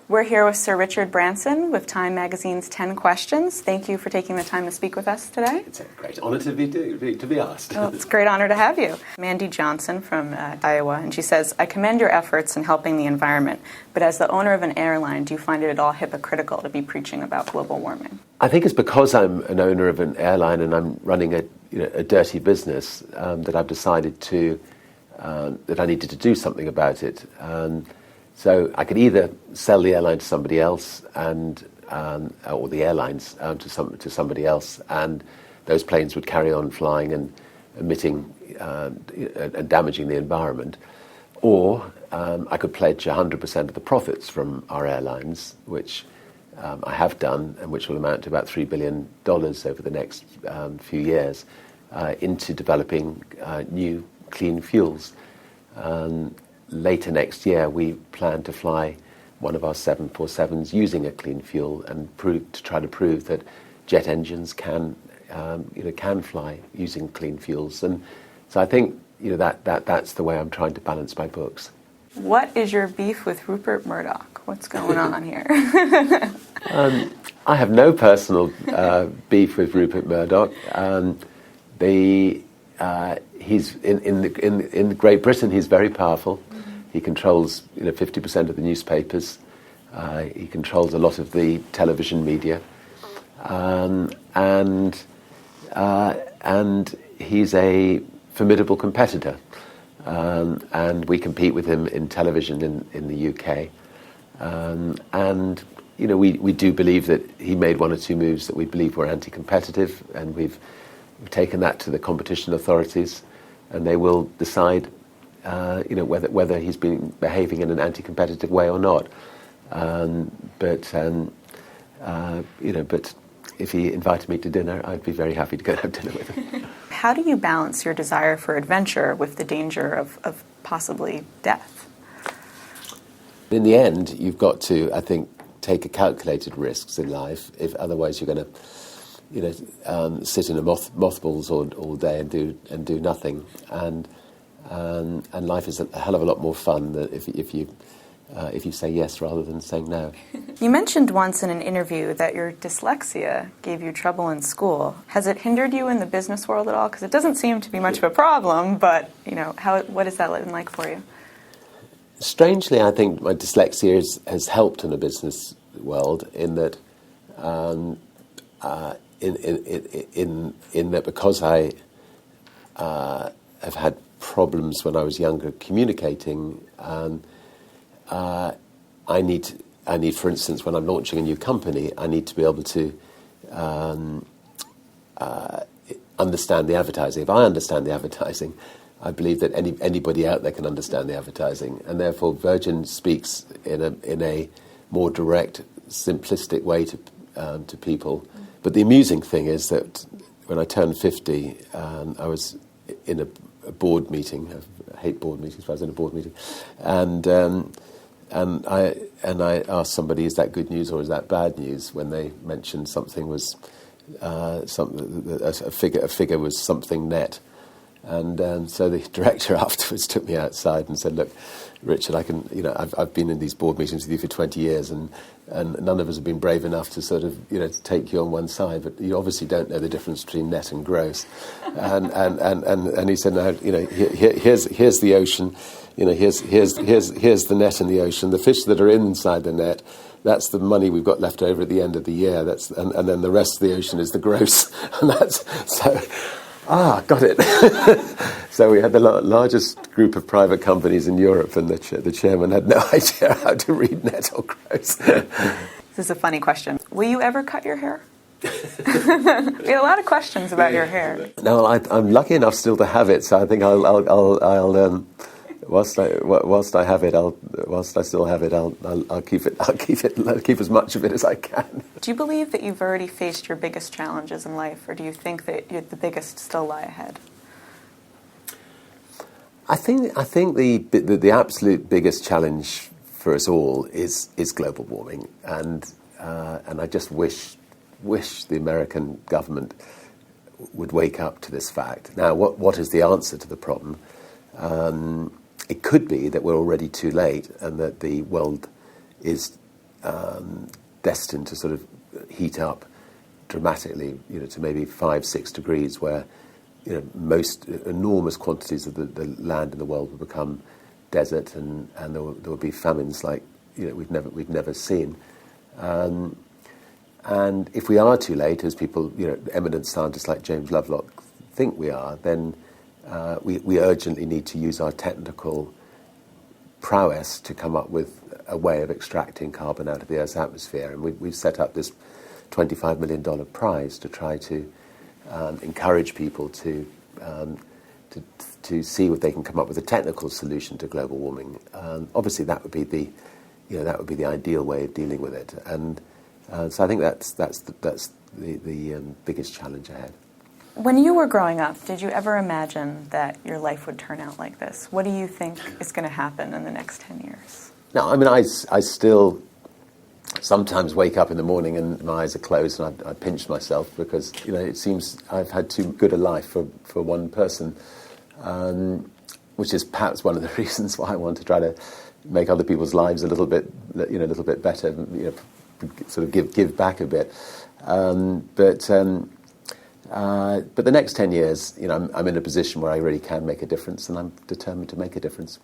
We're here with Sir Richard Branson with Time Magazine's 10 Questions. Thank you for taking the time to speak with us today. It's a great honor to be asked. Well, it's a great honor to have you. Mandy Johnson from Iowa, and she says, I commend your efforts in helping the environment, but as the owner of an airline, do you find it at all hypocritical to be preaching about global warming? I think it's because I'm an owner of an airline and I'm running a dirty business that I've decided that I needed to do something about it. So I could either sell the airline to somebody else, or the airlines to somebody else, and those planes would carry on flying and emitting and damaging the environment, or I could pledge 100% of the profits from our airlines, which I have done, and which will amount to about $3 billion over the next few years, into developing new clean fuels. Later next year, we plan to fly one of our 747s using a clean fuel and try to prove that jet engines can fly using clean fuels. And so I think that's the way I'm trying to balance my books. What is your beef with Rupert Murdoch? What's going on here? I have no personal beef with Rupert Murdoch. He's in Great Britain. He's very powerful. He controls 50% of the newspapers. He controls a lot of the television media, and he's a formidable competitor. And we compete with him in television in the UK. And we do believe that he made one or two moves that we believe were anti-competitive, and we've taken that to the competition authorities, and they will decide whether he's been behaving in an anti-competitive way or not. But if he invited me to dinner, I'd be very happy to go and have dinner with him. How do you balance your desire for adventure with the danger of possibly death? In the end, you've got to, I think, take calculated risks in life. If otherwise, you're going to, sit in a mothballs all day and do nothing. And life is a hell of a lot more fun than if you say yes rather than saying no. You mentioned once in an interview that your dyslexia gave you trouble in school. Has it hindered you in the business world at all? Because it doesn't seem to be much of a problem, but what is that looking like for you? Strangely, I think my dyslexia has helped in the business world in that in that because I have had problems when I was younger communicating. I need, for instance, when I'm launching a new company, I need to be able to understand the advertising. If I understand the advertising, I believe that anybody out there can understand the advertising, and therefore Virgin speaks in a more direct, simplistic way to people. But the amusing thing is that when I turned 50, I was in a board meeting. I hate board meetings, but I was in a board meeting, and I asked somebody, "Is that good news or is that bad news?" When they mentioned something was a figure was something net, and so the director afterwards took me outside and said, "Look, Richard, I've been in these board meetings with you for 20 years, and none of us have been brave enough to sort of to take you on one side, but you obviously don't know the difference between net and gross." And he said, "No, here's the ocean. Here's the net in the ocean. The fish that are inside the net, that's the money we've got left over at the end of the year. And then the rest of the ocean is the gross." And that's so. Got it. So we had the largest group of private companies in Europe, and the chairman had no idea how to read net or gross. This is a funny question. Will you ever cut your hair? We had a lot of questions about your hair. No, I'm lucky enough still to have it, so I think I'll whilst I have it, whilst I still have it, I'll keep it. I'll keep as much of it as I can. Do you believe that you've already faced your biggest challenges in life, or do you think that the biggest still lie ahead? I think the absolute biggest challenge for us all is global warming, and I just wish the American government would wake up to this fact. Now, what is the answer to the problem? It could be that we're already too late, and that the world is destined to sort of heat up dramatically, to maybe 5-6 degrees, where most enormous quantities of the land in the world will become desert, and there will be famines like we've never seen. And if we are too late, as people, eminent scientists like James Lovelock think we are, then we urgently need to use our technical prowess to come up with a way of extracting carbon out of the Earth's atmosphere. And we've set up this $25 million prize to try to encourage people to see if they can come up with a technical solution to global warming. Obviously, that would be the ideal way of dealing with it. And so I think that's the biggest challenge ahead. When you were growing up, did you ever imagine that your life would turn out like this? What do you think is going to happen in the next 10 years? No, I mean, I still sometimes wake up in the morning and my eyes are closed and I pinch myself because, it seems I've had too good a life for one person, which is perhaps one of the reasons why I want to try to make other people's lives a little bit better, sort of give back a bit. But the next 10 years, I'm in a position where I really can make a difference, and I'm determined to make a difference.